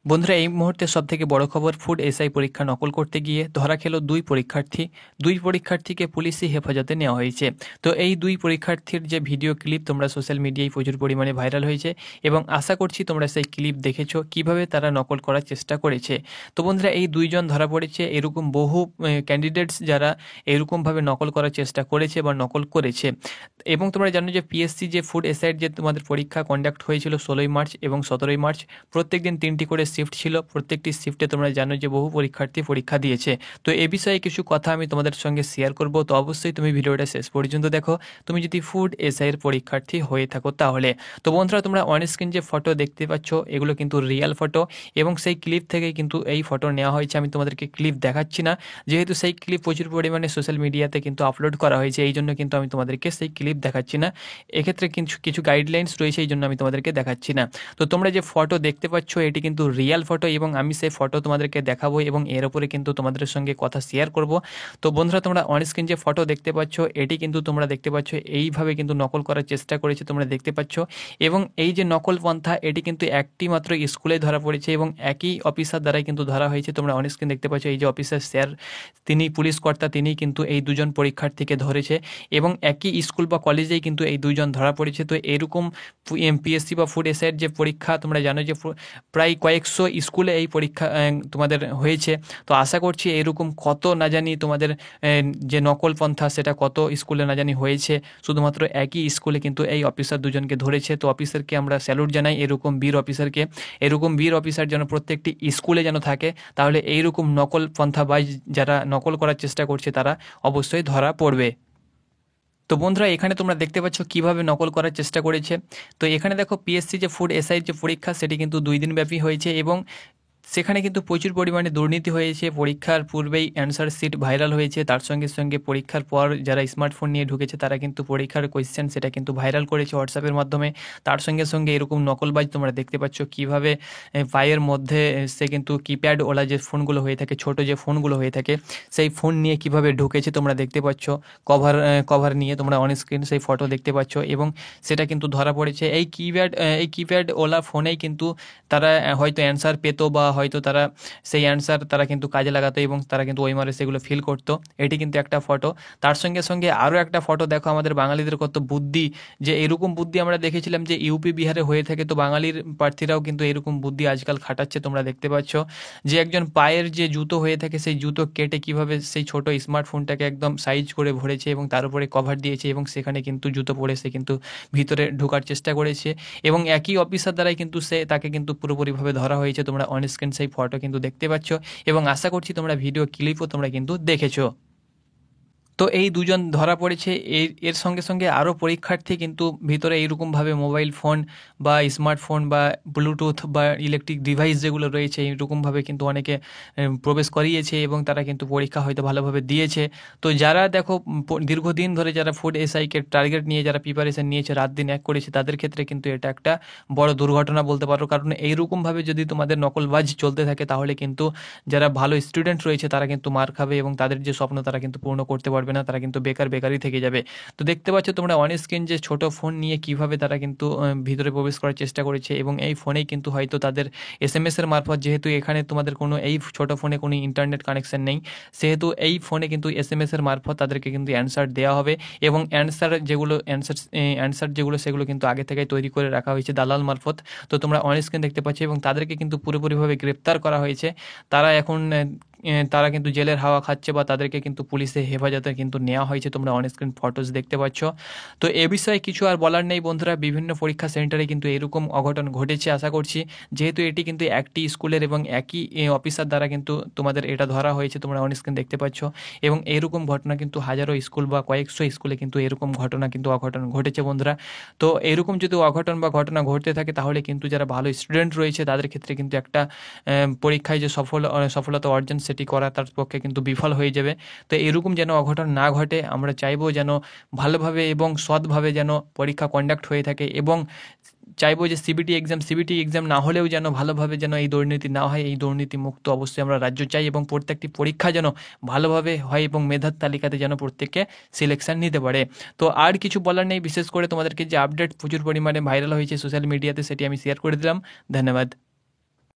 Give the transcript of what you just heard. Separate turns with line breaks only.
বন্ধুরা, এই মুহূর্তে সবথেকে বড় খবর, ফুড এসআই পরীক্ষা নকল করতে গিয়ে ধরা খেল দুই পরীক্ষার্থীকে পুলিশি হেফাজতে নেওয়া হয়েছে। তো এই দুই পরীক্ষার্থীর যে ভিডিও ক্লিপ তোমরা সোশ্যাল মিডিয়ায় প্রচুর পরিমাণে ভাইরাল হয়েছে এবং আশা করছি তোমরা সেই ক্লিপ দেখেছো কিভাবে তারা নকল করার চেষ্টা করেছে। তো বন্ধুরা, এই দুইজন ধরা পড়েছে। এরকম বহু ক্যান্ডিডেটস যারা এরকমভাবে নকল করার চেষ্টা করেছে বা নকল করেছে। এবং তোমরা জানো যে পিএসসি যে ফুড এসআইয়ের যে তোমাদের পরীক্ষা কন্ডাক্ট হয়েছিল 16ই মার্চ এবং 17ই মার্চ, প্রত্যেক দিন 3টি করে শিফট ছিল। প্রত্যেকটি শিফটে তোমরা জানো যে বহু পরীক্ষার্থী পরীক্ষা দিয়েছে। তো এ বিষয়ে কিছু কথা আমি তোমাদের সঙ্গে শেয়ার করব। তো অবশ্যই তুমি ভিডিওটা শেষ পর্যন্ত দেখো, তুমি যদি ফুড এসআইয়ের পরীক্ষার্থী হয়ে থাকো তাহলে। তো বন্ধুরা, তোমরা অন স্ক্রিন যে ফটো দেখতে পাচ্ছ এগুলো কিন্তু রিয়েল ফটো এবং সেই ক্লিপ থেকে কিন্তু এই ফটো নেওয়া হয়েছে। আমি তোমাদেরকে ক্লিপ দেখাচ্ছি না, যেহেতু সেই ক্লিপ প্রচুর পরিমাণে সোশ্যাল মিডিয়াতে কিন্তু আপলোড করা হয়েছে, এই জন্য কিন্তু আমি তোমাদেরকে সেই ক্লিপ দেখাচ্ছি না। এক্ষেত্রে কিছু কিছু গাইডলাইন্স রয়েছে, এই জন্য আমি তোমাদেরকে দেখাচ্ছি না। তো তোমরা যে ফটো দেখতে পাচ্ছ এটি কিন্তু রিয়েল ফটো এবং আমি সেই ফটো তোমাদেরকে দেখাবো এবং এর উপরে কিন্তু তোমাদের সঙ্গে কথা শেয়ার করব। তো বন্ধুরা, তোমরা অন স্ক্রিন যে ফটো দেখতে পাচ্ছ এটি কিন্তু তোমরা দেখতে পাচ্ছ এইভাবে কিন্তু নকল করার চেষ্টা করেছে, তোমরা দেখতে পাচ্ছ। এবং এই যে নকল পন্থা এটি কিন্তু একটি মাত্র স্কুলে ধরা পড়েছে এবং একই অফিসার দ্বারাই কিন্তু ধরা হয়েছে। তোমরা অন স্ক্রিন দেখতে পাচ্ছ এই যে অফিসার স্যার, তিনি পুলিশ কর্তা, তিনি কিন্তু এই দুজন পরীক্ষার্থীকে ধরেছে এবং একই স্কুল বা কলেজেই কিন্তু এই দুইজন ধরা পড়েছে। তো এরকম পিএসসি বা ফুড এসআইয়ের যে পরীক্ষা তোমরা জানো যে প্রায় কয়েকশো স্কুলে এই পরীক্ষা তোমাদের হয়েছে। তো আশা করছি এরকম কত না জানি তোমাদের যে নকল পন্থা সেটা কত স্কুলে না জানি হয়েছে, শুধুমাত্র একই স্কুলে কিন্তু এই অফিসার দুজনকে ধরেছে। তো অফিসারকে আমরা স্যালুট জানাই, এরকম বীর অফিসারকে। এরকম বীর অফিসার যেন প্রত্যেকটি স্কুলে যেন থাকে, তাহলে এইরকম নকল পন্থা বা যারা নকল করার চেষ্টা করছে তারা অবশ্যই ধরা পড়বে। তো বন্ধুরা, এখানে তোমরা দেখতে পাচ্ছ কিভাবে নকল করার চেষ্টা করেছে। তো এখানে দেখো পিএসসি যে ফুড এসআইয়ের যে পরীক্ষা সেটি কিন্তু 2 দিন ব্যাপী হয়েছে এবং সেখানে কিন্তু প্রচুর পরিমাণে দুর্নীতি হয়েছে। পরীক্ষার পূর্বেই অ্যান্সার শিট ভাইরাল হয়েছে, তার সঙ্গে সঙ্গে পরীক্ষার পর যারা স্মার্টফোন নিয়ে ঢুকেছে তারা কিন্তু পরীক্ষার কোয়েশ্চেন সেটা কিন্তু ভাইরাল করেছে হোয়াটসঅ্যাপের মাধ্যমে। তার সঙ্গে সঙ্গে এরকম নকলবাজ তোমরা দেখতে পাচ্ছ কিভাবে পায়ের মধ্যে সে কিন্তু কিপ্যাড ওলা যে ফোনগুলো হয়ে থাকে, ছোট যে ফোনগুলো হয়ে থাকে, সেই ফোন নিয়ে কিভাবে ঢুকেছে তোমরা দেখতে পাচ্ছ। কভার নিয়ে তোমরা অন স্ক্রিন সেই ফটো দেখতে পাচ্ছ এবং সেটা কিন্তু ধরা পড়েছে। এই কিপ্যাড ওলা ফোনেই কিন্তু তারা হয়তো অ্যান্সার পেত বা হয়তো তারা সেই অ্যান্সার তারা কিন্তু কাজে লাগাতো এবং তারা কিন্তু ওই মারে সেগুলো ফিল করতো। এটি কিন্তু একটা ফটো। তার সঙ্গে সঙ্গে আরও একটা ফটো দেখো, আমাদের বাঙালিদের কত বুদ্ধি, যে এরকম বুদ্ধি আমরা দেখেছিলাম যে ইউপি বিহারে হয়ে থাকে, তো বাঙালির প্রার্থীরাও কিন্তু এরকম বুদ্ধি আজকাল খাটাচ্ছে। তোমরা দেখতে পাচ্ছ যে একজন পায়ের যে জুতো হয়ে থাকে সেই জুতো কেটে কিভাবে সেই ছোট স্মার্টফোনটাকে একদম সাইজ করে ভরেছে এবং তার উপরে কভার দিয়েছে এবং সেখানে কিন্তু জুতো পরে সে কিন্তু ভিতরে ঢোকার চেষ্টা করেছে এবং একই অফিসার দ্বারাই কিন্তু তাকে কিন্তু পুরোপুরিভাবে ধরা হয়েছে। তোমরা অন স্ক্রিন সেই ফটো কিন্তু দেখতে পাচ্ছ এবং আশা করছি তোমরা ভিডিও ক্লিপও তোমরা কিন্তু দেখেছো। তো এই দুজন ধরা পড়েছে। এর সঙ্গে সঙ্গে আরও পরীক্ষার্থী কিন্তু ভিতরে এইরকমভাবে মোবাইল ফোন বা স্মার্টফোন বা ব্লুটুথ বা ইলেকট্রিক ডিভাইস যেগুলো রয়েছে এইরকমভাবে কিন্তু অনেকে প্রবেশ করিয়েছে এবং তারা কিন্তু পরীক্ষা হয়তো ভালোভাবে দিয়েছে। তো যারা দেখো দীর্ঘদিন ধরে যারা ফুড এসআইকে টার্গেট নিয়ে যারা প্রিপারেশন নিয়েছে, রাত দিন এক করেছে, তাদের ক্ষেত্রে কিন্তু এটা একটা বড় দুর্ঘটনা বলতে পারো। কারণ এইরকমভাবে যদি তোমাদের নকলবাজ চলতে থাকে তাহলে কিন্তু যারা ভালো স্টুডেন্ট রয়েছে তারা কিন্তু মার খাবে এবং তাদের যে স্বপ্ন তারা কিন্তু পূর্ণ করতে পারবে না, তারা কিন্তু বেকারই থেকে যাবে। তো দেখতে পাচ্ছ তোমরা অন স্ক্রিন যে ছোট ফোন নিয়ে কিভাবে তারা কিন্তু ভিতরে প্রবেশ করার চেষ্টা করেছে এবং এই ফোনেই কিন্তু হয়তো তাদের এসএমএস এর মারফত, যেহেতু এখানে তোমাদের কোনো এই ছোট ফোনে কোনো ইন্টারনেট কানেকশন নেই, সেহেতু এই ফোনে কিন্তু এসএমএস এর মারফত তাদেরকে কিন্তু অ্যান্সার দেওয়া হবে এবং অ্যান্সার যেগুলো সেগুলো কিন্তু আগে থেকেই তৈরি করে রাখা হয়েছে দালাল মারফত। তো তোমরা অন স্ক্রিন দেখতে পাচ্ছ এবং তাদেরকে কিন্তু পুরোপুরিভাবে গ্রেপ্তার করা হয়েছে। তারা এখন তারা কিন্তু জেলের হাওয়া খাচ্ছে বা তাদেরকে কিন্তু পুলিশের হেফাজতে কিন্তু নেওয়া হয়েছে। তোমরা অন স্ক্রিন ফটোস দেখতে পাচ্ছ। তো এ বিষয়ে কিছু আর বলার নেই বন্ধুরা, বিভিন্ন পরীক্ষা সেন্টারে কিন্তু এরকম অঘটন ঘটেছে। আশা করছি যেহেতু এটি কিন্তু একটি স্কুলের এবং একই অফিসার দ্বারা কিন্তু তোমাদের এটা ধরা হয়েছে, তোমরা অন স্ক্রিন দেখতে পাচ্ছ এবং এরকম ঘটনা কিন্তু হাজারো স্কুল বা কয়েকশো স্কুলে কিন্তু এরকম ঘটনা কিন্তু অঘটন ঘটেছে বন্ধুরা। তো এরকম যদি অঘটন বা ঘটনা ঘটতে থাকে তাহলে কিন্তু যারা ভালো স্টুডেন্ট রয়েছে তাদের ক্ষেত্রে কিন্তু একটা পরীক্ষায় যে সফলতা অর্জন সেটি করা তার পক্ষে কিন্তু বিফল হয়ে যাবে। তো এরকম যেন অঘটন না ঘটে, আমরা চাইবো যেন ভালোভাবে এবং সৎভাবে যেন পরীক্ষা কন্ডাক্ট হয়ে থাকে এবং চাইবো যে সিবিটি এক্সাম না হলেও যেন ভালোভাবে যেন এই দুর্নীতি না হয়। এই দুর্নীতি মুক্ত অবশ্যই আমরা রাজ্য চাই এবং প্রত্যেকটি পরীক্ষা যেন ভালোভাবে হয় এবং মেধার তালিকাতে যেন প্রত্যেককে সিলেকশন নিতে পারে। তো আর কিছু বলার নেই, বিশেষ করে তোমাদেরকে যে আপডেট প্রচুর পরিমাণে ভাইরাল হয়েছে সোশ্যাল মিডিয়াতে সেটি আমি শেয়ার করে দিলাম। ধন্যবাদ।